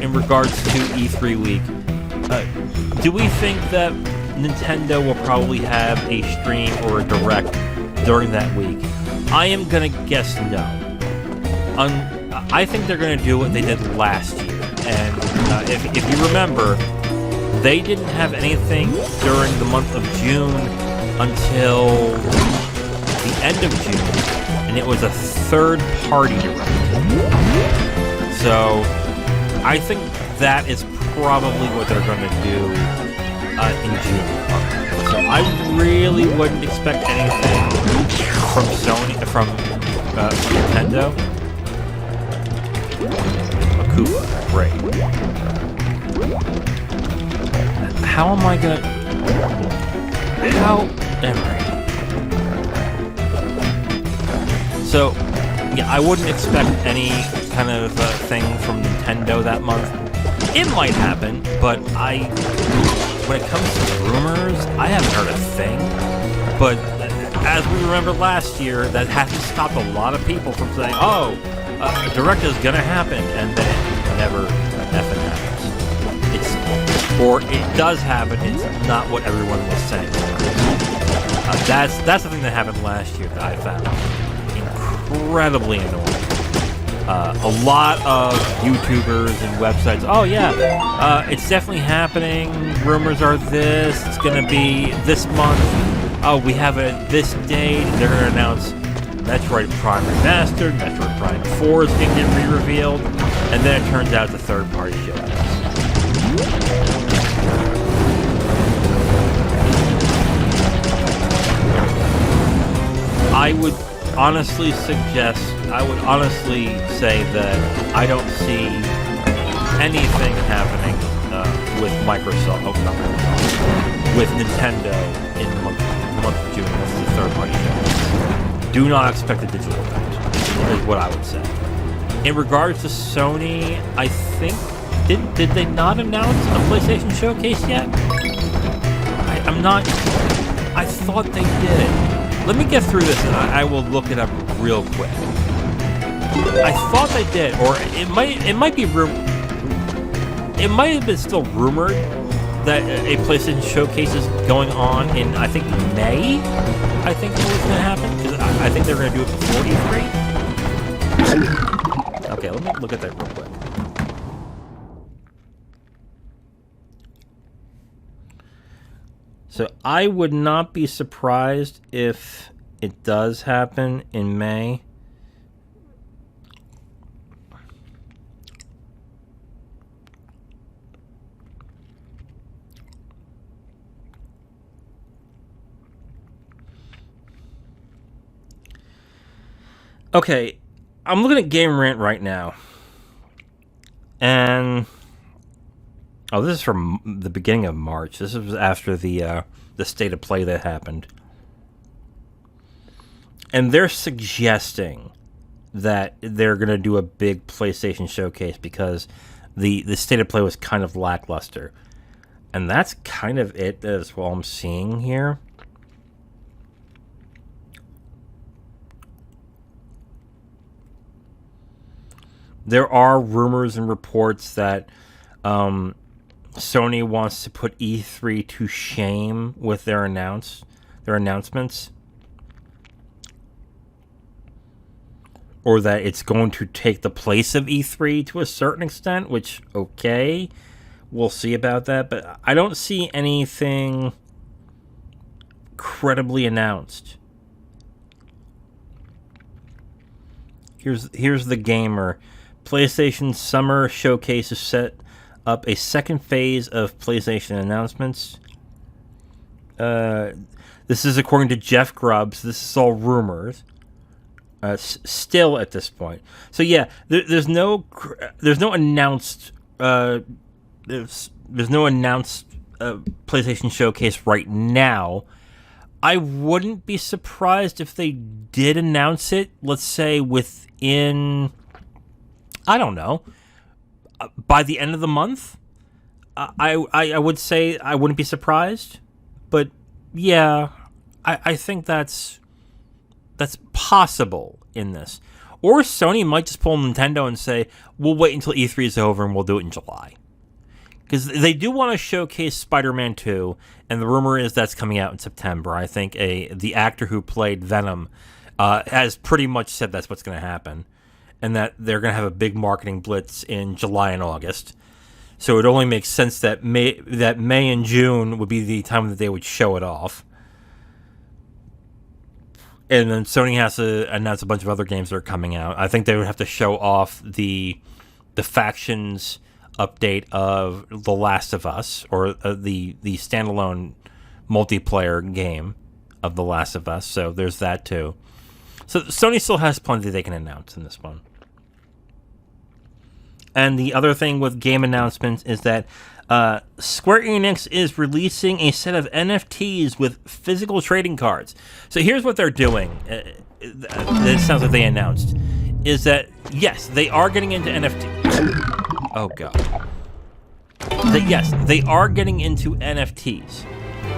in regards to E3 week. Do we think that Nintendo will probably have a stream or a direct during that week? I am going to guess no. I think they're going to do what they did last year. And if you remember, they didn't have anything during the month of June until the end of June. And it was a third-party direct. So I think that is probably what they're going to do in June. So I really wouldn't expect anything from Nintendo. Akuba, great. How am I gonna? Anyway. So, yeah, I wouldn't expect any kind of thing from Nintendo that month. It might happen, but when it comes to rumors, I haven't heard a thing. But as we remember last year, that has to stop a lot of people from saying, "Oh, a direct is gonna happen," and then it never effing happens. Or it does happen. It's not what everyone was saying. That's the thing that happened last year that I found incredibly annoying. A lot of YouTubers and websites, oh yeah, it's definitely happening, rumors are this, it's going to be this month, oh, we have it this date, they're going to announce Metroid Prime Remastered, Metroid Prime 4 is going to get re-revealed, and then it turns out it's a third-party showcase. I would honestly say that I don't see anything happening with Microsoft, with Nintendo in the month of June. That's the third-party show. Do not expect a digital event, is what I would say. In regards to Sony, I think, did they not announce a PlayStation Showcase yet? I thought they did. Let me get through this and I will look it up real quick. I thought they did, or it might have been still rumored that a PlayStation Showcase is going on in, I think, May. I think it was going to happen, because I think they're going to do it before E3. Okay, let me look at that real quick. So I would not be surprised if it does happen in May. Okay, I'm looking at Game Rant right now. And oh, this is from the beginning of March. This was after the state of play that happened. And they're suggesting that they're going to do a big PlayStation Showcase because the state of play was kind of lackluster. And that's kind of it as well I'm seeing here. There are rumors and reports that Sony wants to put E3 to shame with their announcements, or that it's going to take the place of E3 to a certain extent. Which, okay, we'll see about that. But I don't see anything credibly announced. Here's the Gamer. PlayStation Summer Showcase is set up a second phase of PlayStation announcements. This is according to Jeff Grubbs. This is all rumors. Still at this point. So yeah, there's no announced there's no announced PlayStation Showcase right now. I wouldn't be surprised if they did announce it, let's say within, I don't know, by the end of the month. I would say I wouldn't be surprised. But yeah, I think that's possible in this. Or Sony might just pull Nintendo and say, we'll wait until E3 is over and we'll do it in July. Because they do want to showcase Spider-Man 2, and the rumor is that's coming out in September. I think the actor who played Venom has pretty much said that's what's going to happen, and that they're going to have a big marketing blitz in July and August. So it only makes sense that May and June would be the time that they would show it off. And then Sony has to announce a bunch of other games that are coming out. I think they would have to show off the factions update of The Last of Us, or the standalone multiplayer game of The Last of Us. So there's that too. So Sony still has plenty they can announce in this one. And the other thing with game announcements is that Square Enix is releasing a set of NFTs with physical trading cards. So here's what they're doing. It sounds like they announced. Is that, yes, they are getting into NFTs. Oh, God. Yes, they are getting into NFTs.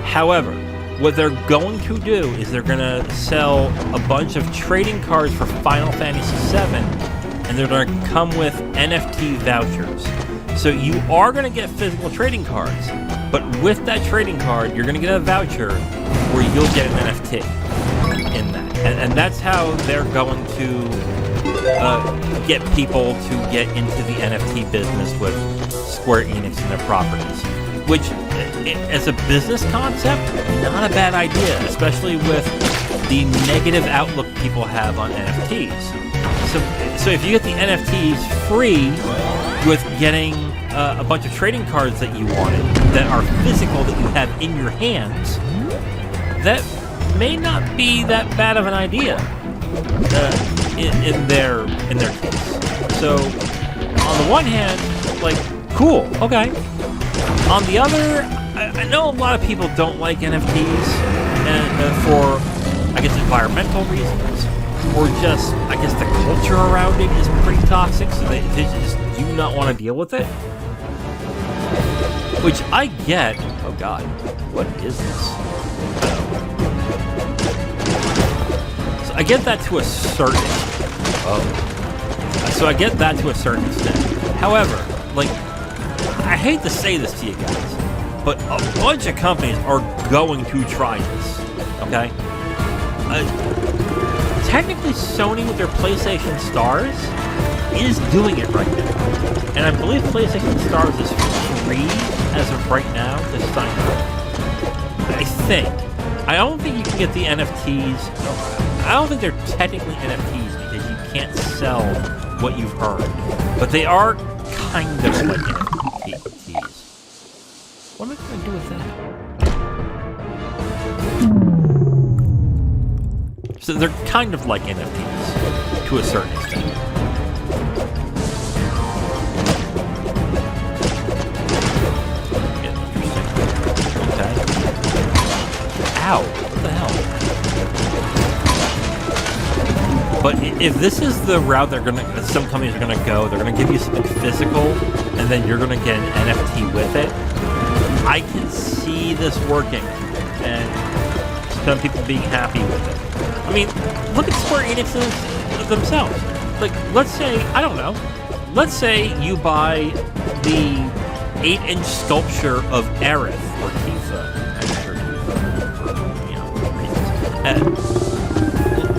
However, what they're going to do is they're going to sell a bunch of trading cards for Final Fantasy VII, and they're going to come with NFT vouchers. So you are going to get physical trading cards, but with that trading card, you're going to get a voucher where you'll get an NFT in that. And that's how they're going to get people to get into the NFT business with Square Enix and their properties. Which, as a business concept, not a bad idea, especially with the negative outlook people have on NFTs. So if you get the NFTs free with getting a bunch of trading cards that you wanted that are physical, that you have in your hands, that may not be that bad of an idea in their case. So on the one hand, like, cool, okay. On the other, I know a lot of people don't like NFTs for, I guess, environmental reasons, or just, I guess, the culture around it is pretty toxic, so they just do not want to deal with it. Which I get. Oh God, what is this? So I get that to a certain. So I get that to a certain extent. However, like, I hate to say this to you guys, but a bunch of companies are going to try this. Okay. Technically, Sony with their PlayStation Stars is doing it right now, and I believe PlayStation Stars is free as of right now to sign up. I think. I don't think you can get the NFTs. I don't think they're technically NFTs because you can't sell what you've earned, but they are kind of like NFTs. What am I going to do with that? So they're kind of like NFTs to a certain extent. Ow, what the hell? But if this is the route some companies are gonna go, they're gonna give you something physical, and then you're gonna get an NFT with it. I can see this working, and some people being happy with it. I mean, look at Square Enix themselves. Like, let's say, I don't know, let's say you buy the 8-inch sculpture of Aerith or Tifa.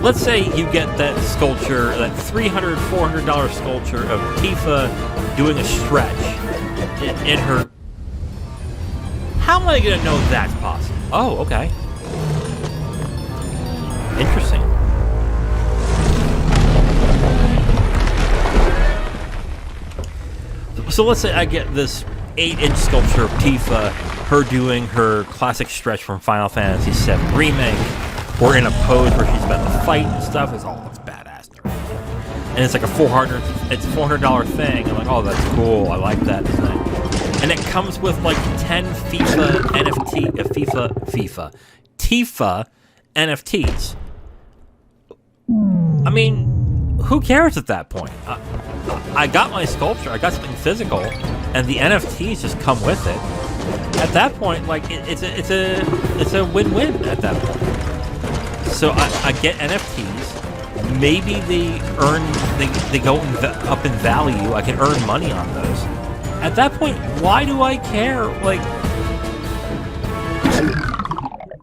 Let's say you get that sculpture, that $300, $400 sculpture of Tifa doing a stretch in her how am I going to know that's possible? Oh, okay. Interesting. So let's say I get this 8-inch sculpture of Tifa, her doing her classic stretch from Final Fantasy VII Remake. We're in a pose where she's about to fight and stuff. It all looks badass. And it's like a $400 thing. I'm like, oh, that's cool. I like that thing. And it comes with like 10 Tifa NFTs. I mean, who cares at that point? I got my sculpture, I got something physical, and the NFTs just come with it. At that point, like it's a win-win at that point. So I get NFTs. Maybe they go up in value. I can earn money on those. At that point, why do I care? Like,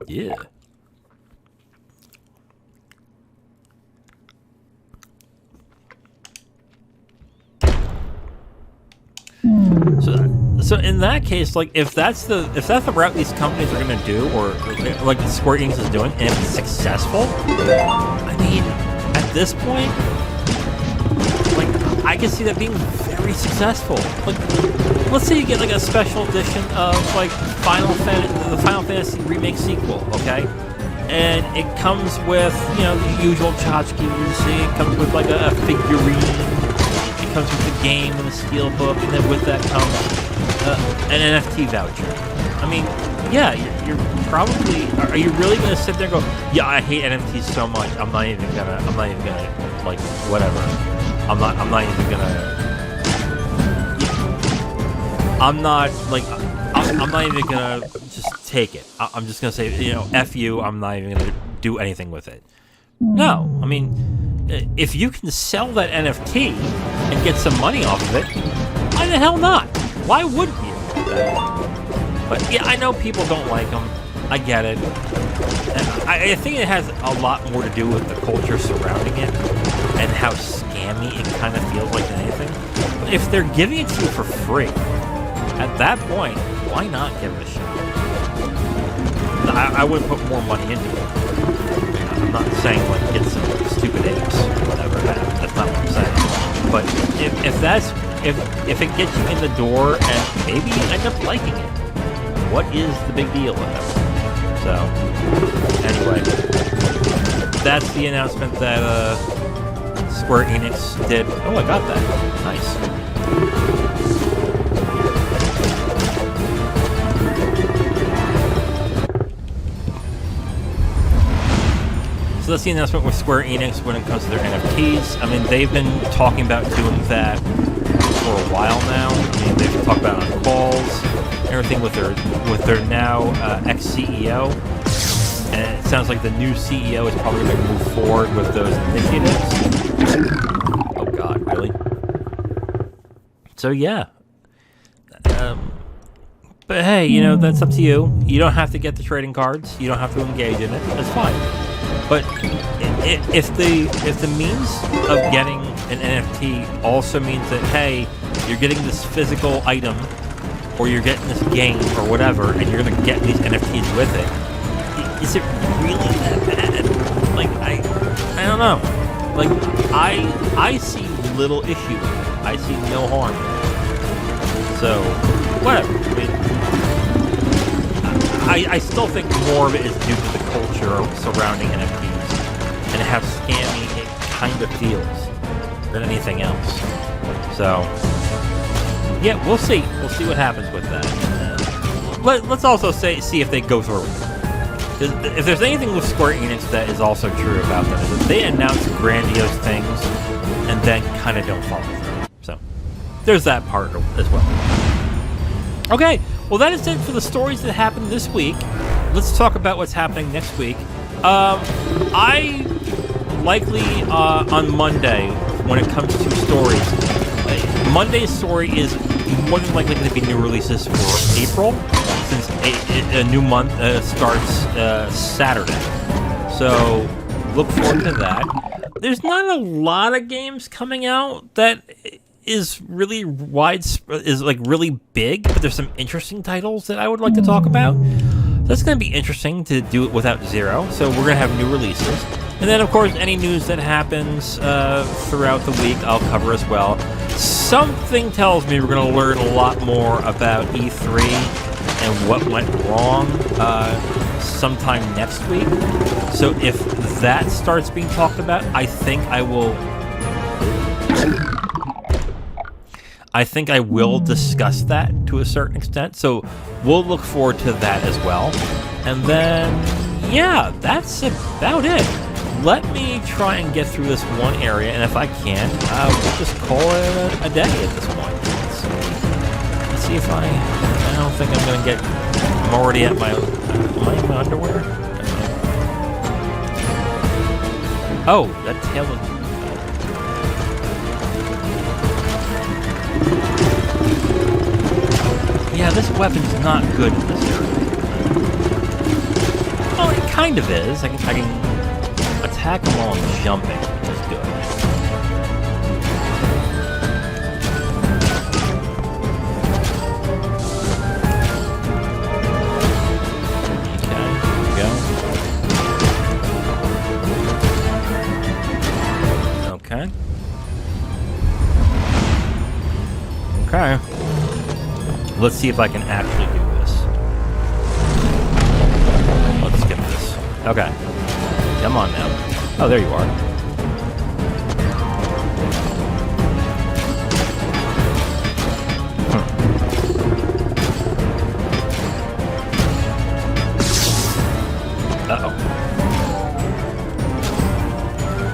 yeah. So in that case, like if that's the route these companies are gonna do, or like Square Enix is doing, and if it's successful, I mean, at this point, like I can see that being very successful. Like, let's say you get like a special edition of like the Final Fantasy Remake sequel, okay? And it comes with, you know, the usual tchotchkes. It comes with like a figurine. It comes with the game and the steelbook, and then with that comes an NFT voucher. I mean, yeah, you're probably. Are you really gonna sit there and go, yeah, I hate NFTs so much. I'm not even gonna like whatever. I'm not even gonna just take it. I'm just gonna say, you know, F you. I'm not even gonna do anything with it. No, I mean, if you can sell that NFT and get some money off of it, why the hell not? Why wouldn't you? But yeah, I know people don't like them. I get it. And I think it has a lot more to do with the culture surrounding it and how scammy it kind of feels like than anything. But if they're giving it to you for free, at that point, why not give it a shot? I would put more money into it. I'm not saying like get some stupid apes or whatever. That's not what I'm saying. But if it gets you in the door and maybe you end up liking it, what is the big deal with it? So anyway, that's the announcement that Square Enix did. Oh, I got that. Nice. So that's the announcement with Square Enix when it comes to their NFTs. I mean, they've been talking about doing that for a while now. I mean, they've talked about it on calls, everything with their now ex-CEO. And it sounds like the new CEO is probably going to move forward with those initiatives. Oh God, really? So yeah. But hey, you know, that's up to you. You don't have to get the trading cards. You don't have to engage in it. That's fine. But if the means of getting an NFT also means that, hey, you're getting this physical item, or you're getting this game or whatever, and you're gonna get these NFTs with it, is it really that bad? Like, I don't know. Like, I see little issue with it. I see no harm in it. So, whatever. I still think more of it is due to the culture surrounding NFTs and how scammy it kind of feels than anything else. So, yeah, we'll see. We'll see what happens with that. Let's also see if they go through with it. If there's anything with Square Enix that is also true about them, is that they announce grandiose things and then kind of don't follow through. So, there's that part as well. Okay, well that is it for the stories that happened this week. Let's talk about what's happening next week. I likely on Monday, when it comes to stories, Monday's story is more than likely going to be new releases for April, since a new month starts Saturday. So look forward to that. There's not a lot of games coming out that is really really big, but there's some interesting titles that I would like to talk about. That's going to be interesting to do it without Zero. So we're going to have new releases. And then, of course, any news that happens throughout the week, I'll cover as well. Something tells me we're going to learn a lot more about E3 and what went wrong sometime next week. So if that starts being talked about, I think I will discuss that to a certain extent. So we'll look forward to that as well. And then, yeah, that's about it. Let me try and get through this one area, and if I can, we'll just call it a day at this point. Let's see if I don't think I'm going to get... I'm already at my... Am I in my underwear? Oh, that tail is... Yeah, this weapon's not good in this area. Well, it kind of is. I can attack them while I'm jumping, which is good. Okay, here we go. Okay. Okay. Let's see if I can actually do this. Let's skip this. Okay. Come on now. Oh, there you are. Uh-oh.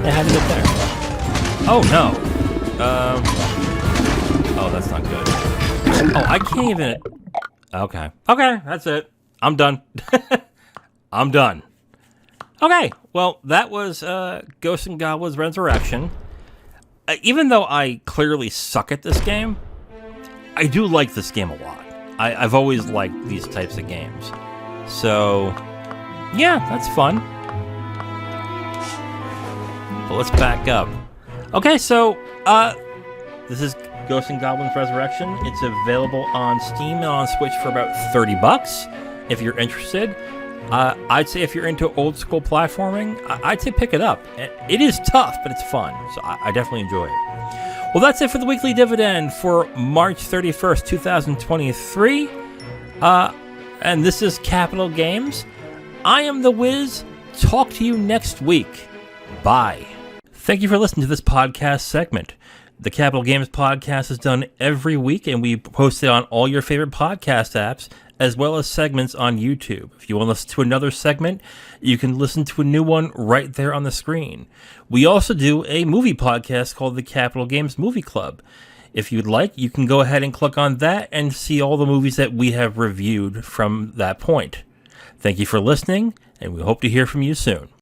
Yeah, how'd you get there? Oh, no. Oh, that's not good. Oh, I can't even... Okay. Okay, that's it. I'm done. I'm done. Okay, well, that was Ghosts and Goblins Resurrection. Even though I clearly suck at this game, I do like this game a lot. I've always liked these types of games. So, yeah, that's fun. But let's back up. Okay, so, this is Ghosts and Goblins Resurrection. It's available on Steam and on Switch for about $30 if you're interested. I'd say if you're into old school platforming, I'd say pick it up. It is tough, but it's fun, so I definitely enjoy it. Well, that's it for the Weekly Dividend for March 31st, 2023. And this is Capital Games. I am the Wiz. Talk to you next week. Bye. Thank you for listening to this podcast segment. The Capital Games podcast is done every week, and we post it on all your favorite podcast apps, as well as segments on YouTube. If you want to listen to another segment, you can listen to a new one right there on the screen. We also do a movie podcast called the Capital Games Movie Club. If you'd like, you can go ahead and click on that and see all the movies that we have reviewed from that point. Thank you for listening, and we hope to hear from you soon.